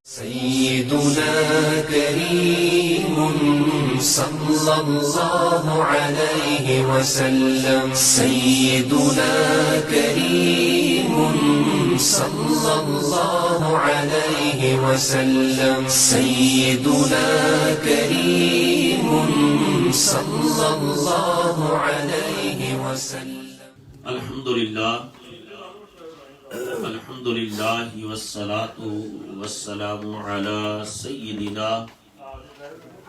سيدنا كريم صلى الله عليه وسلم سيدنا كريم صلى الله عليه وسلم سيدنا كريم صلى الله عليه وسلم الحمد لله والصلاة والسلام على سيدنا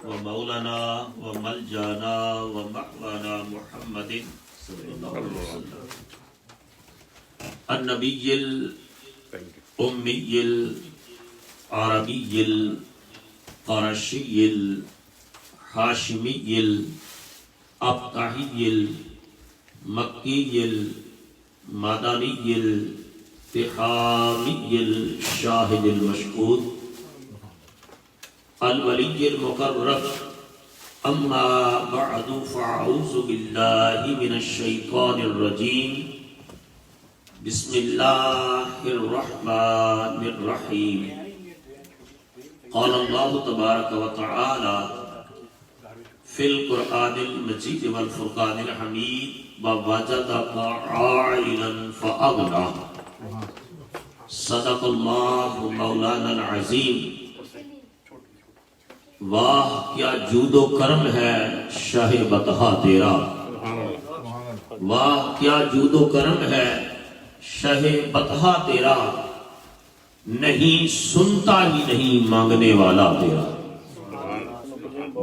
ومولانا وملجانا ومأوانا محمد صلى الله عليه وسلم النبي الأمي العربي القرشي الهاشمي الأبطحي المكي المدني التحامي الشاهد المشهود الولي المقرب أما بعد فأعوذ بالله من الشيطان الرجيم بسم الله الرحمن الرحيم قال الله تبارك وتعالى في القرآن المجيد والفرقان الحميد ووجدك عائلا فأغنى صدق اللہ مولانا العظیم. واہ کیا جود و کرم ہے شاہ بطحا تیرا، واہ کیا جود و کرم ہے شاہ بطحا تیرا، نہیں سنتا ہی نہیں مانگنے والا تیرا.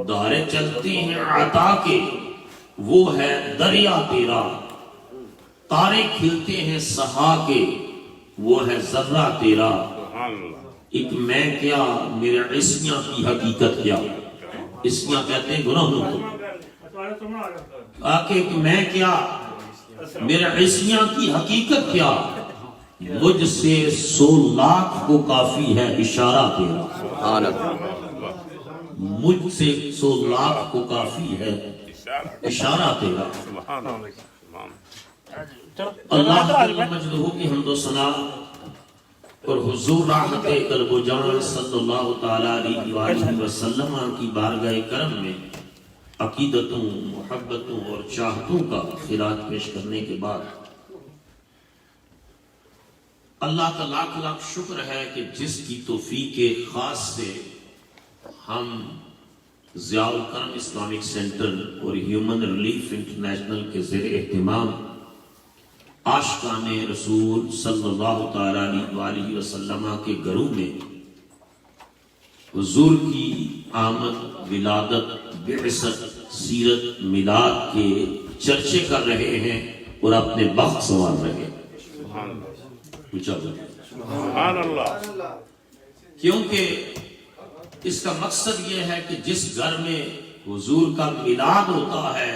دارے چلتے ہیں عطا کے وہ ہے دریا تیرا، تارے کھلتے ہیں سہا کے وہ ہے ذرہ تیرا. ایک میں کیا میرے عصیاں کی حقیقت کیا، عصیاں کہتے ہیں گناہوں کو، آکے ایک میں کیا میرے عصیاں کی حقیقت کیا، مجھ سے 100 لاکھ کو کافی ہے اشارہ تیرا. مجھ سے 100 لاکھ کو کافی ہے اشارہ تیرا. اللہ جل مجدہ کی حمد و ثنا اور حضور راحت قلب و جان صلی اللہ تعالیٰ علیہ وسلم کی بارگاہ کرم میں عقیدتوں، محبتوں اور چاہتوں کا خراج پیش کرنے کے بعد اللہ کا لاکھ لاکھ شکر ہے کہ جس کی توفیق خاص سے ہم ضیاء الکرم اسلامک سینٹر اور ہیومن ریلیف انٹرنیشنل کے زیر اہتمام عاشقان رسول صلی اللہ تعالیٰ علیہ وسلم کے گھروں میں حضور کی آمد، ولادت، بعثت، سیرت، میلاد کے چرچے کر رہے ہیں اور اپنے بخت سنوار رہے ہیں. سبحان اللہ. کیونکہ اس کا مقصد یہ ہے کہ جس گھر میں حضور کا میلاد ہوتا ہے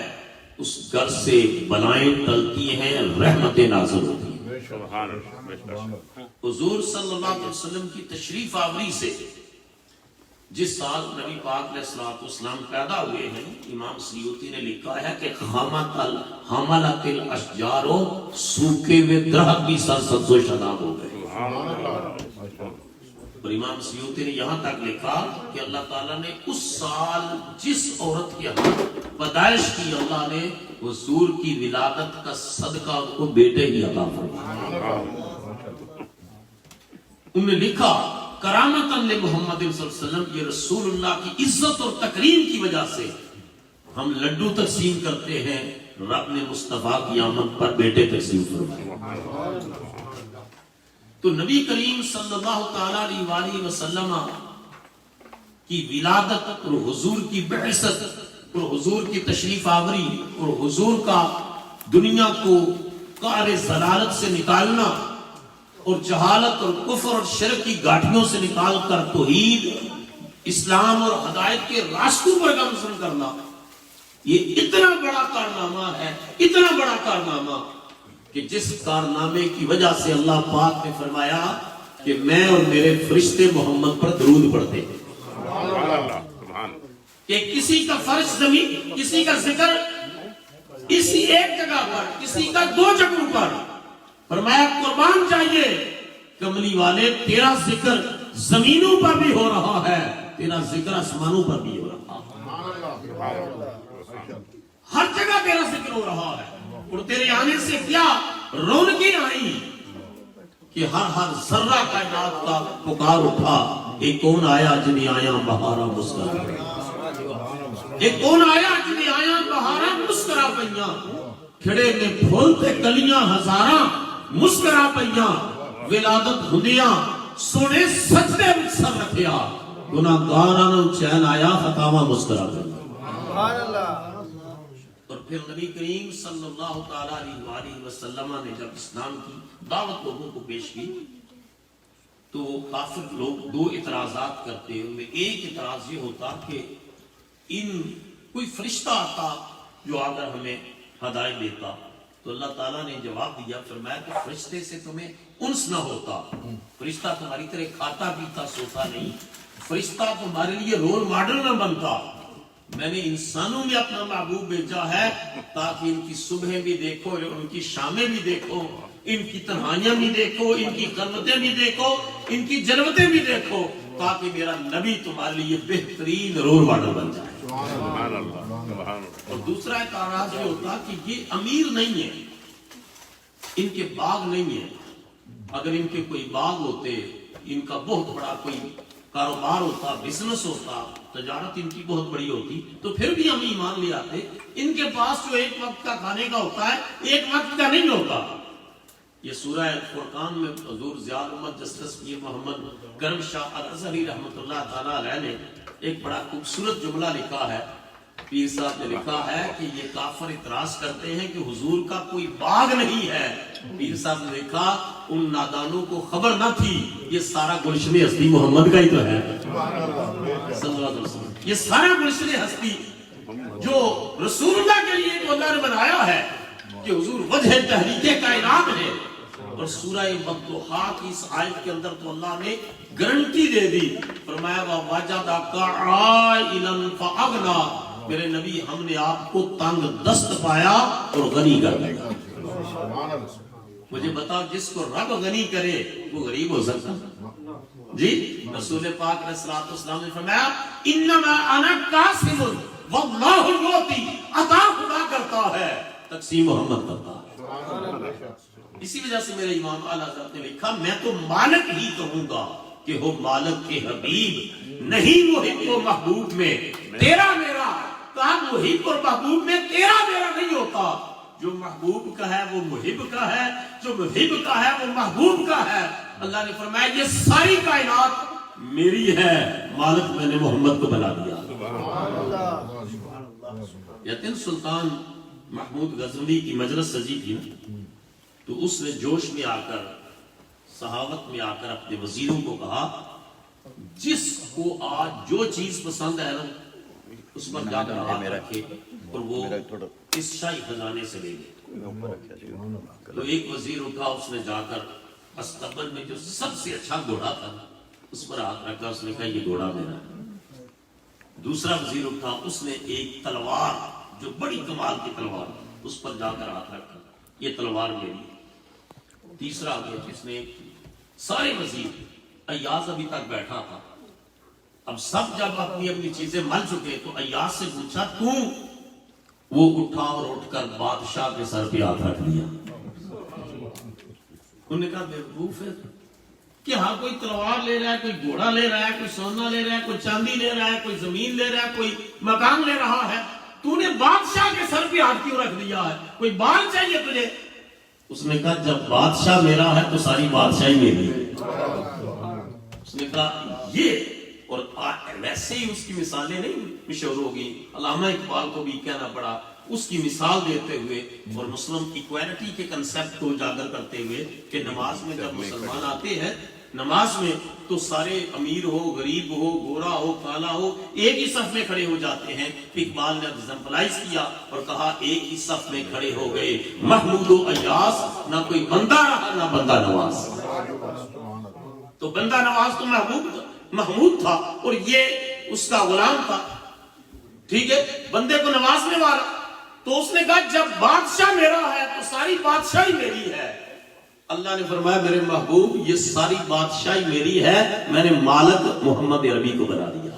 اس گھر سے بلائیں ٹلتی ہیں، رحمتیں نازل ہوتی ہیں. حضور صلی اللہ علیہ وسلم کی تشریف آوری سے جس سال نبی پاک علیہ السلام پیدا ہوئے ہیں، امام سیوطی نے لکھا ہے کہ حملت الاشجار، سوکھے ہوئے درخت بھی سر سبز و شاداب ہو گئے. اور امام سیوطی نے یہاں تک لکھا کہ اللہ تعالیٰ نے اس سال جس عورت کے ہاں پیدائش کی، اللہ نے حضور کی ولادت کا صدقہ ان کو بیٹے ہی عطا فرمایا. انہوں نے لکھا کرامتاً لمحمد صلی اللہ علیہ وسلم، یہ رسول اللہ کی عزت اور تکریم کی وجہ سے ہم لڈو تقسیم کرتے ہیں، رب نے مصطفیٰ کی آمد پر بیٹے تقسیم فرمائے. تو نبی کریم صلی اللہ تعالیٰ علیہ وسلم کی ولادت اور حضور کی بعثت اور حضور کی تشریف آوری اور حضور کا دنیا کو قعر ضلالت سے نکالنا اور جہالت اور کفر اور شرک کی گاٹھیوں سے نکال کر توحید، اسلام اور ہدایت کے راستوں پر گامزن کرنا، یہ اتنا بڑا کارنامہ ہے، اتنا بڑا کارنامہ کہ جس کارنامے کی وجہ سے اللہ پاک نے فرمایا کہ میں اور میرے فرشتے محمد پر درود پڑھتے ہیں. کہ کسی کا فرش زمین، کسی کا ذکر اسی ایک جگہ پر، کسی کا 2 جگہوں پر. فرمایا قربان چاہیے کملی والے تیرا ذکر زمینوں پر بھی ہو رہا ہے، تیرا ذکر آسمانوں پر بھی ہو رہا ہے، ہر جگہ تیرا ذکر ہو رہا ہے۔ اور تیرے آنے سے کیا رونقیں آئی کہ ہر ذرہ کائنات کا پکار اٹھا، ایک کون آیا جنہیں آیا بہارا مسکرا، ایک کون آیا جنہیں آیا بہارا مسکرا پئیاں، کھڑے میں پھولتے کلیاں ہزاراں مسکرا پئیاں، ولادت ہندیاں سونے سجدے وچ سر رکھیا، گناہگاراں نوں چین آیا فتاواں مسکرا پئیاں۔ اور پھر نبی کریم صلی اللہ تعالیٰ علیہ وسلم نے جب اسلام کی دعوت لوگوں کو پیش کی تو کافر لوگ دو اعتراضات کرتے، ان میں ایک اعتراض یہ ہوتا کہ کوئی فرشتہ آتا جو اگر ہمیں ہدایت دیتا، تو اللہ تعالیٰ نے جواب دیا، فرمایا کہ فرشتے سے تمہیں انس نہ ہوتا، فرشتہ تمہاری طرح کھاتا پیتا سوتا نہیں، فرشتہ تمہارے لیے رول ماڈل نہ بنتا، میں نے انسانوں میں اپنا محبوب بھیجا ہے تاکہ ان کی صبح بھی دیکھو، ان کی شامیں بھی دیکھو، ان کی تنہائیاں بھی دیکھو، ان کی خلوتیں بھی دیکھو، ان کی جلوتیں بھی دیکھو، تاکہ میرا نبی تمہارے لیے بہترین رول ماڈل بن جائے۔ اور دوسرا اعتراض یہ ہوتا کہ یہ امیر نہیں ہے، ان کے باغ نہیں ہے، اگر ان کے کوئی باغ ہوتے، ان کا بہت بڑا کوئی کاروبار ہوتا، بزنس ہوتا، تجارت ان کی بہت بڑی ہوتی، تو پھر بھی ہم ایمان لے آتے۔ ان کے پاس جو ایک وقت کا کھانے کا ہوتا ہے، ایک وقت کا نہیں ہوتا۔ یہ سورہ فرقان میں حضور ضیاء الامت جسٹس پیر محمد کرم شاہ الازہری رحمۃ اللہ تعالیٰ علیہ نے ایک بڑا خوبصورت جملہ لکھا ہے، پیر صاحب نے لکھا ہے کہ یہ کافر اعتراض کرتے ہیں کہ حضور کا کوئی باغ نہیں ہے، پیر صاحب نے لکھا ان نادانوں کو خبر نہ تھی یہ سارا گلشن ہستی محمد کا ہی تو ہے صلی اللہ علیہ وسلم، یہ سارا گلشن ہستی جو رسول اللہ کے لیے تو اللہ نے بنایا ہے کہ حضور وجہ تحریک کائنات ہے۔ اور سورہ مفتوحہ کی اس آیت کے اندر تو اللہ نے گارنٹی دے دی، فرمایا وَوَجَدَكَ عَائِلًا فَأَغْنَى، میرے نبی ہم نے آپ کو تنگ دست پایا اور غنی کر دیا۔ مجھے بتاؤ جس کو رب غنی کرے وہ غریب ہو سکتا جی؟ رسول پاک علیہ الصلوۃ والسلام نے فرمایا انما انا قاسم واللہ یعطی، عطا خدا کرتا ہے، تقسیم محمد کرتا ہے۔ اسی وجہ سے میرے امام اعلیٰ حضرت نے لکھا میں تو مالک ہی کہوں گا کہ ہو مالک کے حبیب، نہیں محب و محبوب میں تیرا میرا، کہا محب اور محبوب میں تیرا میرا نہیں ہوتا، جو محبوب کا ہے وہ محب کا ہے، جو محب کا ہے وہ محبوب کا ہے۔ اللہ نے فرمایا یہ ساری کائنات میری ہے، مالک میں نے محمد کو بنا دیا۔ یتیم سلطان محمود غزنوی کی مجلس سجی تھی نا، تو اس نے جوش میں آ کر، صحاوت میں آ کر اپنے وزیروں کو کہا جس کو آج جو چیز پسند ہے نا اس پر جا کر ہاتھ رکھے اور وہ اس شاہی خزانے سے لے لے۔ تو ایک وزیر اٹھا، اس نے جا کر استقبل میں جو سب سے اچھا گھوڑا تھا اس پر ہاتھ رکھا، اس نے کہا یہ گھوڑا میرا ہے۔ دوسرا وزیر اٹھا، اس نے ایک تلوار جو بڑی کمال کی تلوار اس پر جا کر ہاتھ رکھا، یہ تلوار میری۔ تیسرا آگے جس نے، سارے وزیر، ایاز ابھی تک بیٹھا تھا، اب سب جب اپنی اپنی چیزیں مل چکے تو ایاز سے پوچھا تو؟ وہ اٹھا اور اٹھ کر بادشاہ کے سر پہ ہاتھ رکھ دیا۔ انہوں نے کہا بیوقوف ہے کہ ہاں کوئی تلوار لے رہا ہے، کوئی گھوڑا لے رہا ہے، کوئی سونا لے رہا ہے، کوئی چاندی لے رہا ہے، کوئی زمین لے رہا ہے، کوئی مکان لے رہا ہے، تو نے بادشاہ کے سر پہ ہاتھ کیوں رکھ دیا ہے؟ کوئی بال چاہیے تجھے؟ اس نے کہا جب بادشاہ میرا ہے تو ساری بادشاہی میری ہے۔ اس نے کہا یہ، اور ویسے ہی اس کی مثالیں نہیں مشہور ہوگی، علامہ اقبال کو بھی کہنا پڑا اس کی مثال دیتے ہوئے اور مسلم ایکوالٹی کے کنسپٹ کو اجاگر کرتے ہوئے کہ نماز میں جب مسلمان آتے ہیں نماز میں تو سارے امیر ہو، غریب ہو، گورا ہو، کالا ہو، ایک ہی صف میں کھڑے ہو جاتے ہیں۔ اقبال نے ایگزامپلائز کیا اور کہا ایک ہی صف میں کھڑے ہو گئے محمود و ایاس، نہ کوئی بندہ رہا نہ بندہ نواز۔ تو بندہ نواز تو محمود تھا اور یہ اس کا غلام تھا، ٹھیک ہے، بندے کو نوازنے والا۔ تو اس نے کہا جب بادشاہ میرا ہے تو ساری بادشاہی میری ہے۔ اللہ نے فرمایا میرے محبوب یہ ساری بادشاہی میری ہے، میں نے مالک محمد عربی کو بنا دیا۔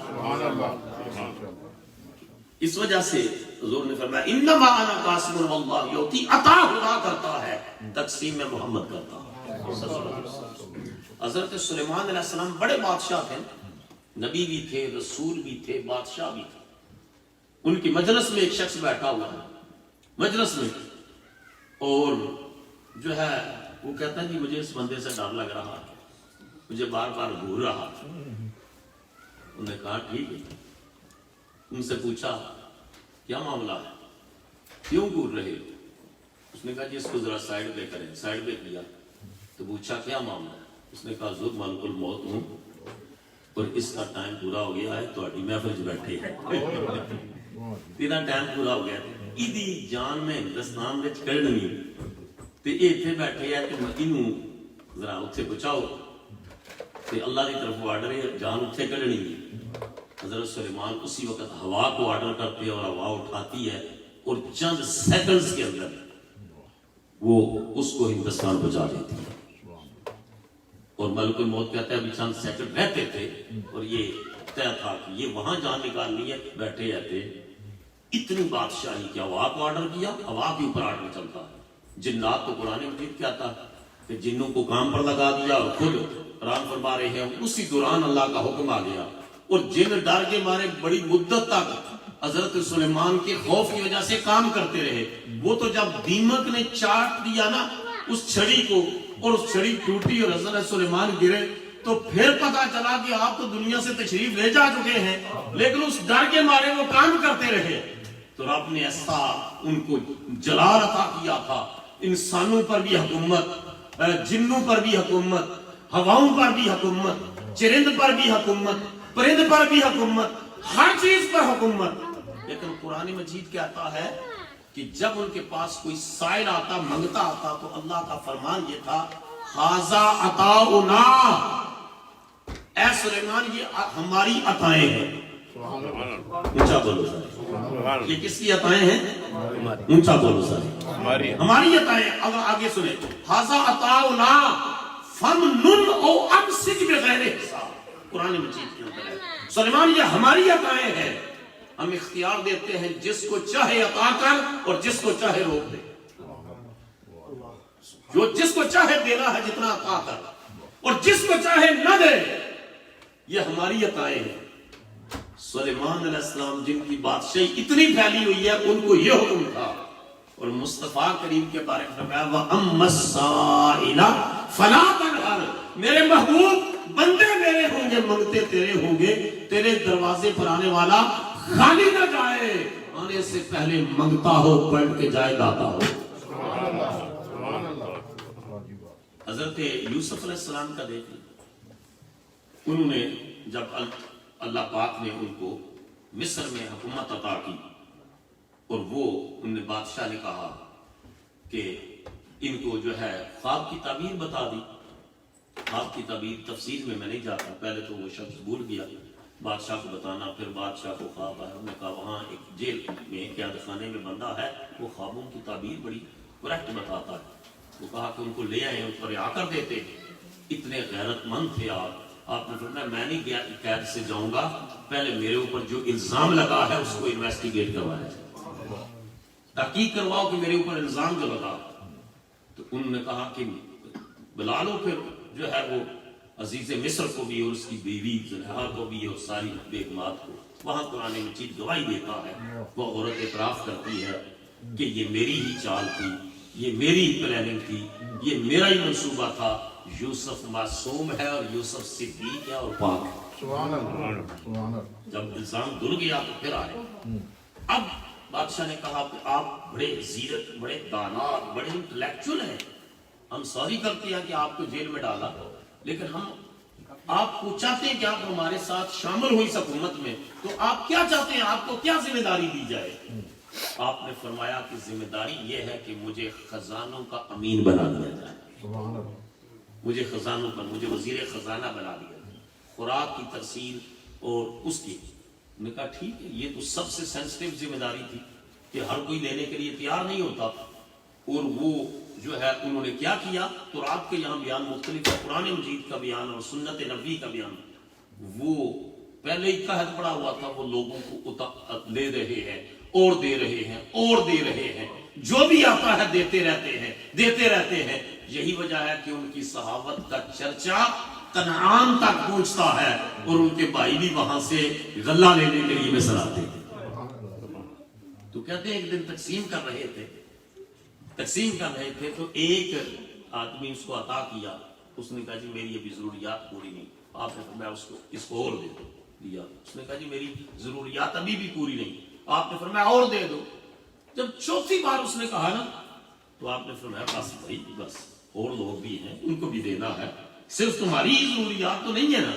اس وجہ سے حضور نے فرمایا انما انا قاسم واللہ یؤتی، عطا خدا کرتا ہے، تقسیم میں محمد کرتا ہوں۔ حضرت سلیمان علیہ السلام بڑے بادشاہ تھے، نبی بھی تھے، رسول بھی تھے، بادشاہ بھی تھے۔ ان کی مجلس میں ایک شخص بیٹھا ہوا ہے، مجلس میں، اور جو ہے وہ کہتا ہے کہ مجھے اس بندے سے ڈر لگ رہا ہے، مجھے بار بار گھور رہا ہے۔ انہوں نے کہا ٹھیک ہے، ان سے پوچھا کیا معاملہ ہے، کیوں گھور رہے ہو؟ اس نے کہا جی اس کو ذرا سائڈ پہ کریں۔ سائڈ پہ کیا تو پوچھا کیا معاملہ ہے؟ اس نے کہا حضور ملک الموت ہوں اور اس کا ٹائم پورا ہو گیا ہے، تو محفل بیٹھے ہیں، تیرا ٹائم پورا ہو گیا، ایدی جان میں ہندوستان میں کڑنی تے ایتھے بیٹھے ہیں کہ انہوں ذرا اتھے پہنچاؤ، تے اللہ کی طرف آرڈر ہے جان اتھے کڑنی ہے۔ حضرت سلیمان اسی وقت ہوا کو آرڈر کرتے اور ہوا اٹھاتی ہے اور چند سیکنڈز کے اندر وہ اس کو ہندوستان پہنچا دیتی ہے۔ اور ملک الموت کہتا ہے ابھی چند سیکنڈ رہتے تھے اور یہ طے تھا کہ یہ وہاں جان نکالنی ہے، بیٹھے رہتے۔ اتنی بادشاہی کیا ہوا کو آرڈر کیا، ہوا کے اوپر آرڈر چلتا ہے۔ جنات تو قرآن مجید کیا تھا کہ جنوں کو کام پر لگا دیا اور خود قرآن فرما رہے ہیں اسی دوران اللہ کا حکم آ گیا، اور جن ڈر کے مارے بڑی مدت تک حضرت سلیمان کے خوف کی وجہ سے کام کرتے رہے۔ وہ تو جب دیمک نے چاٹ دیا نا اس چھڑی کو اور اس چھڑی ٹوٹی اور حضرت سلیمان گرے، تو پھر پتا چلا کہ آپ تو دنیا سے تشریف لے جا چکے ہیں، لیکن اس ڈر کے مارے وہ کام کرتے رہے۔ تو رب نے ایسا ان کو جلال عطا کیا تھا، انسانوں پر بھی حکومت، جنوں پر بھی حکومت، ہواؤں پر بھی حکومت، چرند پر بھی حکومت، پرند پر بھی حکومت، ہر چیز پر حکومت۔ لیکن قرآن مجید کہتا ہے کہ جب ان کے پاس کوئی سائل آتا، منگتا آتا، تو اللہ کا فرمان یہ تھا ھذا عطاؤنا، اے سلیمان یہ ہماری عطائیں ہیں۔ اونچا بولو سارے، یہ کس کی عطائیں ہیں؟ اونچا بولو سارے، ہماری عطائیں۔ اگر آگے سنیں ھذا عطاؤنا فمنن او امسک بغیر حساب، قرآن مجید کے اندر ہے سلیمان یہ ہماری عطائیں ہیں، ہم اختیار دیتے ہیں جس کو چاہے عطا کر اور جس کو چاہے روک دے، جو جس کو چاہے دینا ہے جتنا عطا کر اور جس کو چاہے نہ دے، یہ ہماری عطائیں ہیں۔ سلیمان علیہ السلام جن کی بادشاہی اتنی پھیلی ہوئی ہے ان کو یہ حکم تھا، اور مصطفیٰ کریم کے بارے میں فرمایا وَأَمَّا السَّائِلَ فَلَا تَنْهَرْ، میرے محبوب بندے میرے ہوں گے، منگتے تیرے ہوں گے، تیرے دروازے پر آنے والا خالی نہ جائے، آنے سے پہلے منگتا ہو، پلٹ کے جائے داتا ہو۔ حضرت یوسف علیہ السلام کا دیکھ انہوں نے جب اللہ پاک نے ان کو مصر میں حکومت عطا کی، اور وہ ان نے بادشاہ نے کہا کہ ان کو جو ہے خواب کی تعبیر بتا دی۔ خواب کی تعبیر تفصیل میں نہیں جاتا، پہلے تو وہ شخص بھول گیا بادشاہ کو بتانا، پھر بادشاہ کو خواب آیا، انہوں نے کہا وہاں ایک جیل میں قید خانے میں بندہ ہے، وہ خوابوں کی تعبیر بڑی کریکٹ بتاتا ہے۔ وہ کہا کہ ان کو لے آئے، اس پر آ کر دیتے، اتنے غیرت مند تھے آپ نے فرمایا میں نہیں قید سے جاؤں گا، پہلے میرے اوپر جو الزام لگا ہے اس کو انویسٹیگیٹ کروایا جائے، تحقیق کرواؤ کہ میرے اوپر الزام جو لگا۔ تو انہوں نے کہا کہ بلا لو پھر جو ہے وہ عزیز مصر کو بھی اور اس کی بیوی زلیخا کو بھی اور ساری بیگمات کو۔ وہاں قرآن مجید گواہی دیتا ہے، وہ عورت اعتراف کرتی ہے کہ یہ میری ہی چال تھی، یہ میری ہی پلاننگ تھی، یہ میرا ہی منصوبہ تھا۔ یوسف معصوم ہے اور یوسف صدیق ہے اور پاک ہے۔ جب الزام دل گیا تو پھر آئے۔ اب بادشاہ نے کہا کہ آپ بڑے زیرت، بڑے دانا، بڑے انٹلیکچوئل ہیں، ہم سوری کرتے ہیں کہ آپ کو جیل میں ڈالا، لیکن ہم آپ کو چاہتے ہیں کہ آپ ہمارے ساتھ شامل ہوئی اس حکومت میں، تو آپ کیا چاہتے ہیں، آپ کو کیا ذمہ داری دی جائے؟ آپ نے فرمایا کہ ذمہ داری یہ ہے کہ مجھے خزانوں کا امین بنا دیا جائے، مجھے خزانوں پر، مجھے وزیر خزانہ بنا دیا جائے، خوراک کی ترسیل اور اس کی۔ میں نے کہا ٹھیک ہے، یہ تو سب سے سینسٹیو ذمہ داری تھی کہ ہر کوئی لینے کے لیے تیار نہیں ہوتا، اور وہ جو ہے انہوں نے کیا کیا، تراب کے یہاں بیان مختلف ہے، قرآن مجید کا بیان اور سنت نبوی کا بیان، وہ پہلے ہی قحط پڑا ہوا تھا، وہ لوگوں کو دے رہے ہیں اور دے رہے ہیں اور دے رہے ہیں، جو بھی آتا ہے دیتے رہتے ہیں دیتے رہتے ہیں۔ یہی وجہ ہے کہ ان کی صحابت کا چرچا کنعان تک پہنچتا ہے، اور ان کے بھائی بھی وہاں سے غلہ لینے کے لیے مصر آتے ہیں۔ تو کہتے ہیں ایک دن تقسیم کر رہے تھے تو ایک آدمی اس کو عطا کیا، اس نے کہا جی میری ابھی ضروریات پوری نہیں، آپ نے فرمایا اس کو اور دے دو، دیا۔ اس نے کہا جی میری ضروریات ابھی بھی پوری نہیں، آپ نے فرمایا اور دے دو۔ جب چوتھی بار اس نے کہا نا تو آپ نے فرمایا بس بھائی بس، اور لوگ بھی ہیں ان کو بھی دینا ہے، صرف تمہاری ضروریات تو نہیں ہے نا۔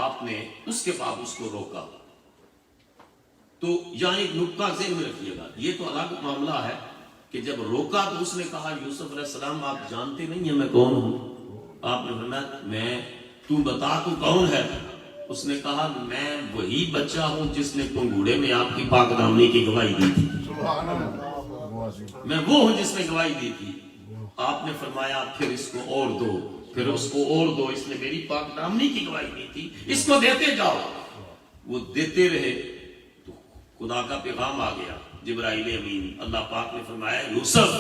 آپ نے اس کے بعد اس کو روکا۔ تو یہاں ایک نکتہ ذہن میں رکھیے گا، یہ تو الگ معاملہ ہے کہ جب روکا تو اس نے کہا یوسف علیہ السلام آپ جانتے نہیں ہیں میں کون ہوں؟ آپ نے فرمایا تو بتا تو کون ہے؟ اس نے کہا میں وہی بچہ ہوں جس نے پنگوڑے میں آپ کی پاک دامنی کی گواہی دی تھی، میں وہ ہوں جس نے گواہی دی تھی۔ آپ نے فرمایا پھر اس کو اور دو، پھر اس کو اور دو، اس نے میری پاک دامنی کی گواہی دی تھی، اس کو دیتے جاؤ۔ وہ دیتے رہے تو خدا کا پیغام آ گیا، جبرائیل امین، اللہ پاک نے فرمایا یوسف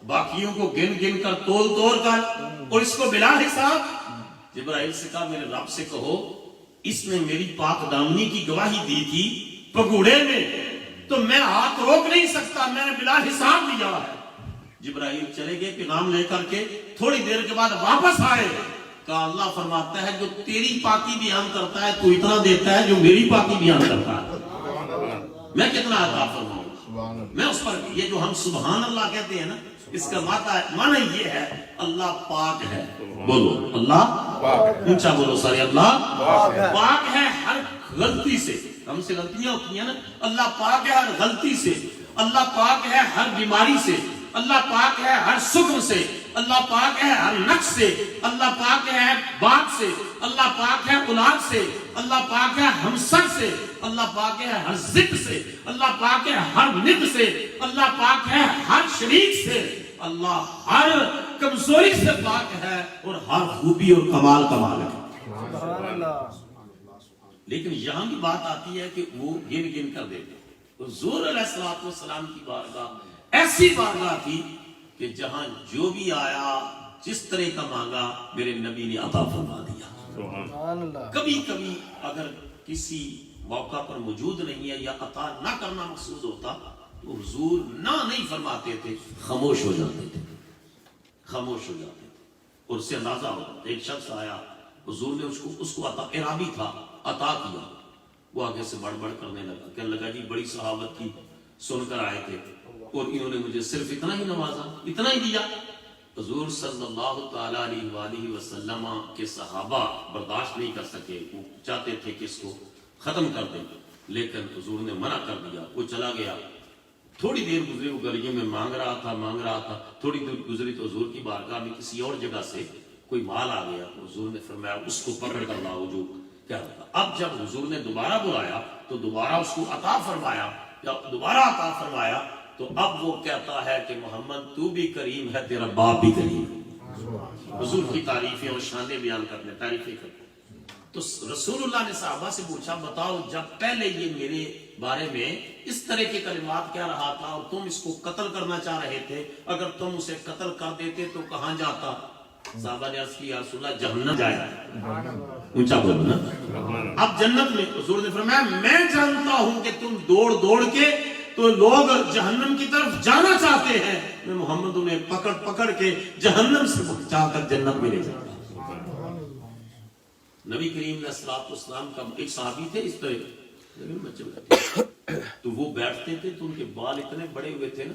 باقیوں کو گن گن کر توڑ کر اور اس کو بلا حساب۔ جبرائیل سے کہا میرے رب سے کہو اس نے میری پاک دامنی کی گواہی دی تھی پگوڑے میں، تو میں ہاتھ روک نہیں سکتا، میں نے بلا حساب دیا ہے۔ جبرائیل چلے گئے پیغام لے کر کے، تھوڑی دیر کے بعد واپس آئے، کہا اللہ فرماتا ہے جو تیری پاکی بیان کرتا ہے تو اتنا دیتا ہے، جو میری پاکی بیان کرتا ہے میں کتنا عطا فرماؤں۔ میں اس پر یہ جو ہم سبحان اللہ کہتے ہیں نا، اس کا معنی یہ ہے اللہ پاک ہے، بولو اللہ اونچا بولو سارے، اللہ پاک ہے ہر غلطی سے۔ ہم سے غلطیاں ہوتی ہیں نا، اللہ پاک ہے ہر غلطی سے، اللہ پاک ہے ہر بیماری سے، اللہ پاک ہے ہر سکم سے، اللہ پاک ہے ہر نقص سے، اللہ پاک ہے باغ سے، اللہ پاک ہے اولاد سے، اللہ پاک ہے ہمسر سے، اللہ پاک ہے ہر ضد سے، اللہ پاک ہے ہر ند سے، اللہ پاک ہے ہر شریک سے، اللہ ہر کمزوری سے پاک ہے اور ہر خوبی اور کمال کا مالک ہے۔ لیکن یہاں بھی بات آتی ہے کہ وہ گن گن کر دیتے۔ حضور علیہ السلام کی بارگاہ ایسی بارگاہ تھی کہ جہاں جو بھی آیا جس طرح کا مانگا میرے نبی نے عطا فرما دیا۔ کبھی کبھی اگر کسی موقع پر موجود نہیں ہے یا عطا نہ کرنا مقصود ہوتا تو حضور نہ نہیں فرماتے تھے، خاموش ہو جاتے تھے، خاموش ہو جاتے تھے، اور اس سے اندازہ ہوتا تھا۔ ایک شخص آیا، حضور نے اس کو عطا، اعرابی تھا، عطا کیا، وہ آگے سے بڑبڑ کرنے لگا، کہنے لگا جی بڑی صحابت کی سن کر آئے تھے اور انہوں نے مجھے صرف اتنا ہی نوازا، اتنا ہی دیا۔ حضور صلی اللہ تعالیٰ علیہ وآلہ وسلم کے صحابہ برداشت نہیں کر سکے، وہ چاہتے تھے کہ اس کو ختم کر دیں، لیکن حضور نے منع کر دیا، وہ چلا گیا۔ تھوڑی دیر گزری، وہ گلیوں میں مانگ رہا تھا، تھوڑی دیر گزری تو حضور کی بارگاہ میں کسی اور جگہ سے کوئی مال آ گیا، تو حضور نے فرمایا اس کو پکڑ کر لاؤ جو کیا تھا۔ اب جب حضور نے دوبارہ بلایا تو دوبارہ اس کو عطا فرمایا، جب دوبارہ عطا فرمایا تو اب وہ کہتا ہے کہ محمد تو بھی کریم ہے، تیرا باپ بھی کریم ہے۔ حضور کی تعریفیں اور شانیں بیان کرنے، تعریفیں کرنے۔ تو رسول اللہ نے صحابہ سے پوچھا بتاؤ جب پہلے یہ میرے بارے میں اس طرح کے کلمات کہہ رہا تھا اور تم اس کو قتل کرنا چاہ رہے تھے، اگر تم اسے قتل کر دیتے تو کہاں جاتا؟ صحابہ نے عرض کی یا رسول اللہ جہنم جائے۔ اونچا بولو نا، اب جنت میں۔ حضور نے فرمایا میں جانتا ہوں کہ تم دوڑ دوڑ کے تو لوگ جہنم کی طرف جانا چاہتے ہیں، میں محمد انہیں پکڑ پکڑ کے جہنم سے پہنچا کر جنت میں لے جاتا۔ نبی کریم علیہ الصلوۃ والسلام کا ایک صحابی تھے اس طرح، تو وہ بیٹھتے تھے تو ان کے بال اتنے بڑے ہوئے تھے نا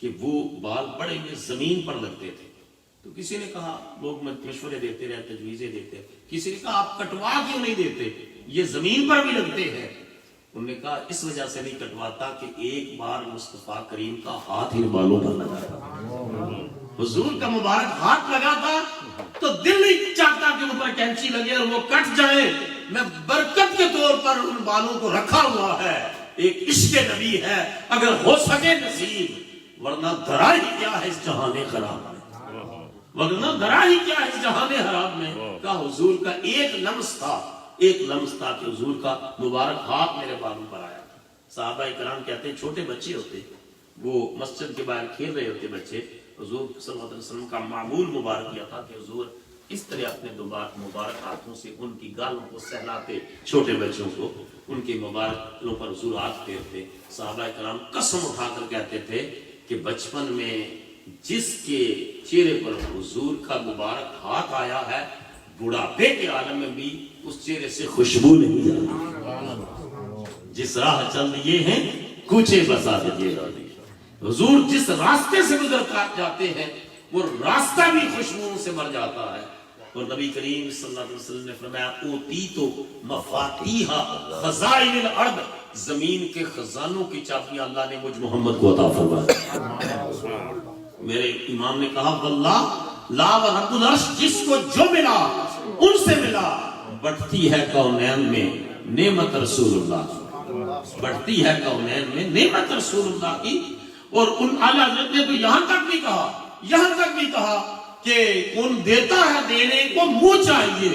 کہ وہ بال بڑے ہوئے زمین پر لگتے تھے۔ تو کسی نے کہا، لوگ مشورے دیتے رہے، تجویزیں دیتے، کسی نے کہا آپ کٹوا کیوں نہیں دیتے، یہ زمین پر بھی لگتے ہیں۔ انہوں نے کہا اس وجہ سے نہیں کٹواتا کہ ایک بار مصطفیٰ کریم کا ہاتھ ان بالوں پر لگا تھا، حضور کا مبارک ہاتھ لگا تھا تو دل نہیں چاہتا کہ ان پر کینچی لگے اور وہ کٹ جائے۔ میں برکت کے طور پر ان بالوں کو رکھا ہوا ہے، ایک عشق نبی ہے، اگر ہو سکے نصیب ورنہ درا ہی کیا ہے اس جہان خراب میں، ورنہ درا ہی کیا ہے اس جہان حرام میں۔ کہ حضور کا ایک لمس تھا کہ حضور کا مبارک ہاتھ میرے بالوں پر آیا تھا۔ صحابہ کرام کہتے ہیں چھوٹے بچے ہوتے، وہ مسجد کے باہر کھیل رہے ہوتے بچے، حضور صلی اللہ علیہ وسلم کا معمول مبارک یہ تھا کہ حضور اس طرح اپنے مبارک ہاتھوں سے ان کی گالوں کو سہلاتے، چھوٹے بچوں کو ان کے مبارک پر حضور ہاتھ پھیرتے۔ صحابہ کرام قسم اٹھا کر کہتے تھے کہ بچپن میں جس کے چہرے پر حضور کا مبارک ہاتھ آیا ہے، بڑھاپے کے عالم میں بھی اس چہرے سے خوشبو نہیں جاتی۔ جس راہ چل دیے ہیں کوچے بسا دیجیے، حضور جس راستے سے گزر کر جاتے ہیں وہ راستہ بھی خوشبو سے بھر جاتا ہے۔ اور نبی کریم صلی اللہ علیہ وسلم نے فرمایا اوتیت مفاتیح خزائن الارض، زمین کے خزانوں کی چابیاں اللہ نے مجھ محمد کو عطا فرمایا۔ میرے امام نے کہا واللہ لا و رب العرش، جس کو جو ملا ان سے ملا، بڑھتی ہے کونین میں نعمت رسول اللہ، بڑھتی ہے کونین میں نعمت رسول اللہ کی۔ اور ان اعلیٰ حضرت نے تو یہاں تک بھی کہا کہ کون دیتا ہے دینے کو منہ چاہیے،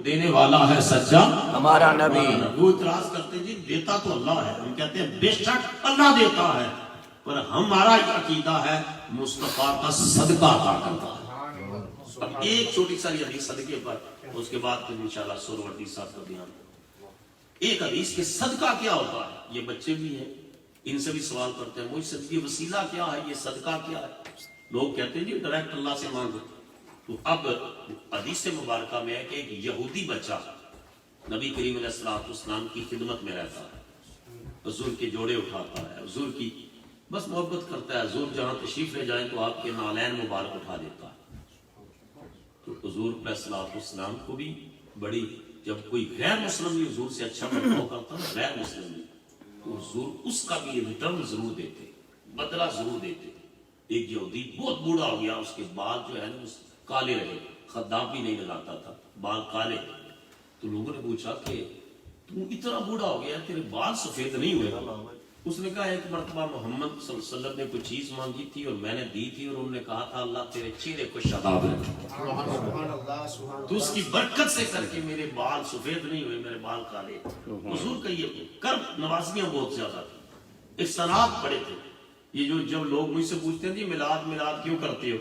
دینے والا ہے سچا ہمارا نبی۔ وہ اعتراض کرتے جی دیتا تو اللہ ہے، ہم کہتے ہیں بے شک اللہ دیتا ہے، پر ہمارا یہ عقیدہ ہے مصطفیٰ کا صدقہ عطا کرتا ہے۔ اب ایک چھوٹی ساری حدیث صدقے پر، اس کے بعد پھر انشاءاللہ سورورتی صاحب کا بیان۔ ایک حدیث کے صدقہ کیا ہوتا ہے، یہ بچے بھی ہیں ان سے بھی سوال کرتے ہیں مجھ سے یہ وسیلہ کیا ہے، یہ صدقہ کیا ہے؟ لوگ کہتے ہیں جی ڈائریکٹ اللہ سے مانگو۔ تو اب حدیث مبارکہ میں ہے کہ ایک یہودی بچہ نبی کریم علیہ السلام کی خدمت میں رہتا ہے، حضور کے جوڑے اٹھاتا ہے، حضور کی بس محبت کرتا ہے، حضور جہاں تشریف لے جائیں تو آپ کے نالین مبارک اٹھا دیتا ہے۔ تو حضور علیہ السلام کو بھی بڑی، جب کوئی غیر مسلم بھی حضور سے اچھا برتاؤ کرتا ہے، غیر مسلم بھی، تو حضور اس کا بھی ریٹرن ضرور دیتے، بدلہ ضرور دیتے۔ ایک یہودی بہت بوڑھا ہو گیا، اس کے بال جو ہے نا کالے رہے، خداب بھی نہیں لگاتا تھا، بال کالے۔ تو لوگوں نے پوچھا کہ تم اتنا بوڑھا ہو گیا تیرے بال سفید نہیں ہوئے؟ اس نے کہا ایک مرتبہ محمد صلی اللہ علیہ وسلم نے کوئی چیز مانگی تھی اور میں نے دی تھی، اور انہوں نے کہا تھا اللہ تیرے چہرے کو شاداب رکھے، تو اس کی برکت سے کر کے میرے بال سفید نہیں ہوئے، میرے بال کالے۔ حضور کا یہ کرب نوازیاں بہت زیادہ تھی، احسانات بڑے تھے۔ یہ جو جب لوگ مجھ سے پوچھتے ہیں جی میلاد کیوں کرتے ہو،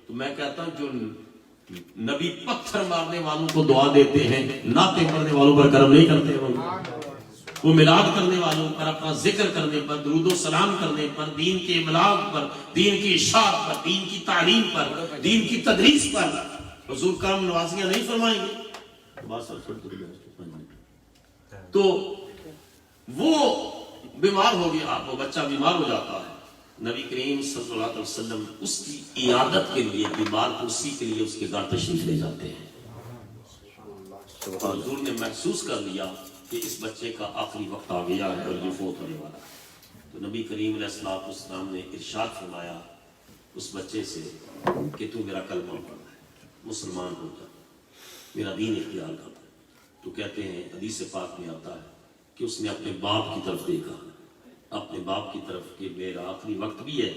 تو میں کہتا ہوں جو نبی پتھر مارنے والوں کو دعا دیتے ہیں، نعتیں پڑھنے والوں پر کرم نہیں کرتے، وہ میلاد کرنے والوں پر، اپنا ذکر کرنے پر، درود و سلام کرنے پر، دین کے ابلاغ پر، دین کی اشاعت پر، دین کی تعلیم پر، دین کی تدریس پر حضور کرم نوازیاں نہیں فرمائیں گے؟ تو وہ بیمار ہو گیا، وہ بچہ بیمار ہو جاتا ہے، نبی کریم صلی اللہ علیہ وسلم اس کی عیادت کے لیے، بیمار کرسی کے لیے اس کے گھر تشریف لے جاتے ہیں۔ حضور نے محسوس کر لیا کہ اس بچے کا آخری وقت آ گیا ہے اور یہ فوت ہونے والا ہے، تو نبی کریم علیہ السلام نے ارشاد فرمایا اس بچے سے کہ تو میرا کلمہ پڑھ، مسلمان ہو جا، میرا دین اختیار کر۔ تو کہتے ہیں حدیث پاک میں آتا ہے کہ اس نے اپنے باپ کی طرف دیکھا، اپنے باپ کی طرف کہ میرا آخری وقت بھی ہے،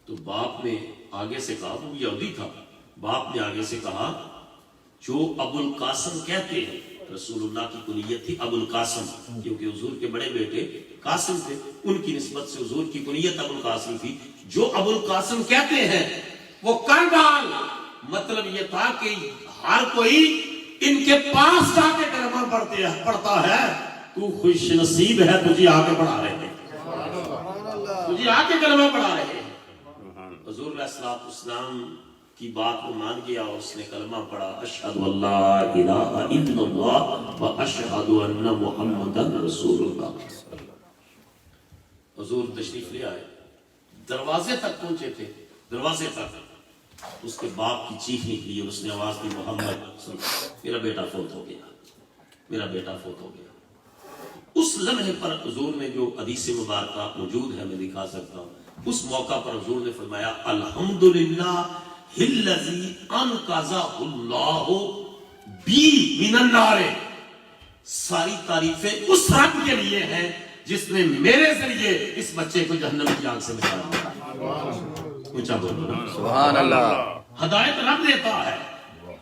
تو باپ نے آگے سے کہا، وہ یہودی تھا، باپ نے آگے سے کہا جو ابو القاسم کہتے ہیں، رسول اللہ کی کنیت تھی ابو القاسم، کیونکہ حضور کے بڑے بیٹے قاسم تھے، ان کی نسبت سے حضور کی کنیت ابو القاسم تھی، جو ابو القاسم کہتے ہیں وہ کر ڈال، مطلب یہ تھا کہ ہر کوئی ان کے پاس جا کے کلمہ پڑھتا ہے، تو خوش نصیب ہے، تجھے آگے بڑھا رہے ہیں، تجھے آگے کلمہ پڑھا رہے ہیں۔ حضور علیہ السلام کی بات کو مان گیا اور اس نے کلمہ پڑھا، اشہد اللہ الہ الا اللہ و اشہد ان محمدا رسول اللہ۔ حضور تشریف لے آئے، دروازے تک پہنچے تھے، دروازے تک اس کے باپ کی چیخ نکلی اور اس نے آواز دی محمد، میرا بیٹا فوت ہو گیا، میرا بیٹا فوت ہو گیا۔ اس لمحے پر حضور نے جو حدیث مبارکہ موجود ہے میں دکھا سکتا ہوں، اس موقع پر حضور نے فرمایا الحمدللہ الذی انقذہ اللہ بی من النار، ساری تعریفیں اس رب کے لیے ہیں جس نے میرے ذریعے اس بچے کو جہنم کی آگ سے بچایا۔ اونچا بولو نا سبحان اللہ. ہدایت رب دیتا ہے،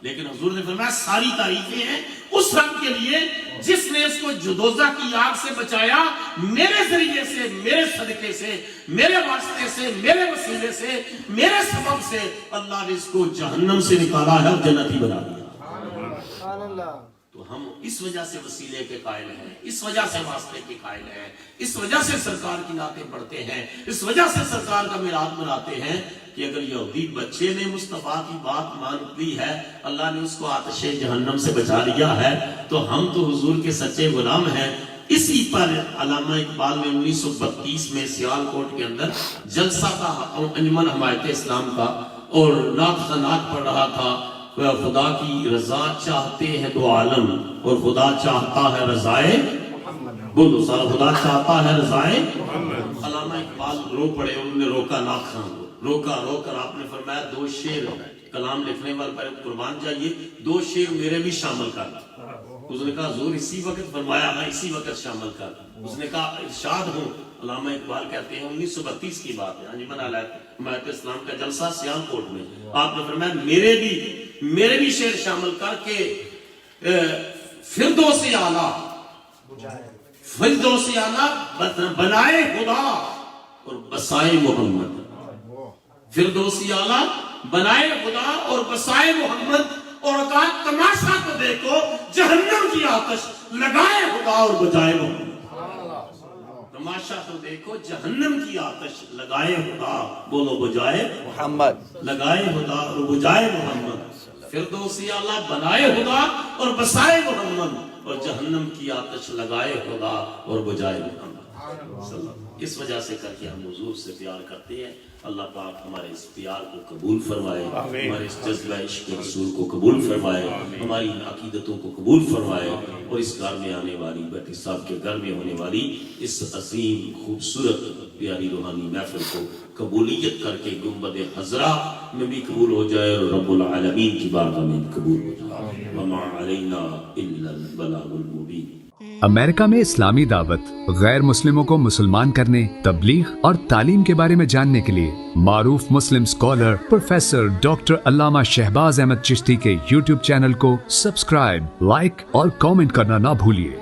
لیکن حضور نے فرمایا ساری تعریفیں ہیں اس رب کے لیے جس نے اس کو دوزخ کی آگ سے بچایا، میرے ذریعے سے، میرے صدقے سے، میرے واسطے سے، میرے وسیلے سے، میرے سبب سے اللہ نے اس کو جہنم سے نکالا ہے اور جنتی بنا دیا. تو ہم اس وجہ سے وسیلے کے قائل ہیں، اس وجہ سے واسطے کے قائل ہیں، اس وجہ سے سرکار کی نعتیں پڑھتے ہیں، اس وجہ سے سرکار کا میلاد مناتے ہیں کہ اگر یہودی بچے نے مصطفیٰ کی بات مان لی ہے، اللہ نے اس کو آتش جہنم سے بچا لیا ہے، تو ہم تو حضور کے سچے غلام ہیں. اسی پر علامہ اقبال نے 1932 میں سیالکوٹ کے اندر جلسہ کا انجمن حمایت اسلام کا، اور نعت خنات پڑھ رہا تھا، خدا کی رضا چاہتے ہیں دو عالم اور خدا چاہتا ہے رضائے بولو سارا، خدا چاہتا ہے رضائے. علامہ اقبال رو پڑے، انہوں نے روکا نعت خان کو، روکا، رو کر آپ نے فرمایا 2 شعر کلام لکھنے والے پر قربان چاہیے، 2 شعر میرے بھی شامل کر. اس نے کہا حضور اسی وقت فرمایا، میں اسی وقت شامل کر. اس نے کہا ارشاد ہوں. علامہ اقبال کہتے ہیں 1932 کی بات ہے، انجمن حمایت اسلام کا جلسہ سیالکوٹ میں، آپ نے فرمایا میرے بھی شعر شامل کر کے فردوس اعلیٰ بنائے خدا اور بسائے محمد. فردوسی اعلیٰ بنائے خدا اور بسائے محمد، اور کہا تماشا تو دیکھو جہنم کی آتش لگائے خدا اور بجائے محمد. تماشا تو دیکھو جہنم کی آتش لگائے خدا، بولو بجائے محمد، لگائے خدا اور بجائے محمد. فردوسی اعلیٰ بنائے خدا اور بسائے محمد، اور جہنم کی آتش لگائے خدا اور بجائے محمد. اس وجہ سے کر کے ہم حضور سے پیار کرتے ہیں. اللہ پاک ہمارے اس پیار کو قبول فرمائے، ہمارے اس جذبہ عشق رسول کو قبول فرمائے، ہماری عقیدتوں کو قبول فرمائے، اور اس گھر میں آنے والی بیٹی صاحب کے گھر میں ہونے والی اس عظیم خوبصورت پیاری روحانی محفل کو قبولیت کر کے گنبد خضرا میں بھی قبول ہو جائے، اور رب العالمین کی بارگاہ میں قبول ہو جائے. وما علینا الا البلاغ المبین. امریکہ میں اسلامی دعوت، غیر مسلموں کو مسلمان کرنے، تبلیغ اور تعلیم کے بارے میں جاننے کے لیے معروف مسلم اسکالر پروفیسر ڈاکٹر علامہ شہباز احمد چشتی کے یوٹیوب چینل کو سبسکرائب، لائک اور کامنٹ کرنا نہ بھولیے.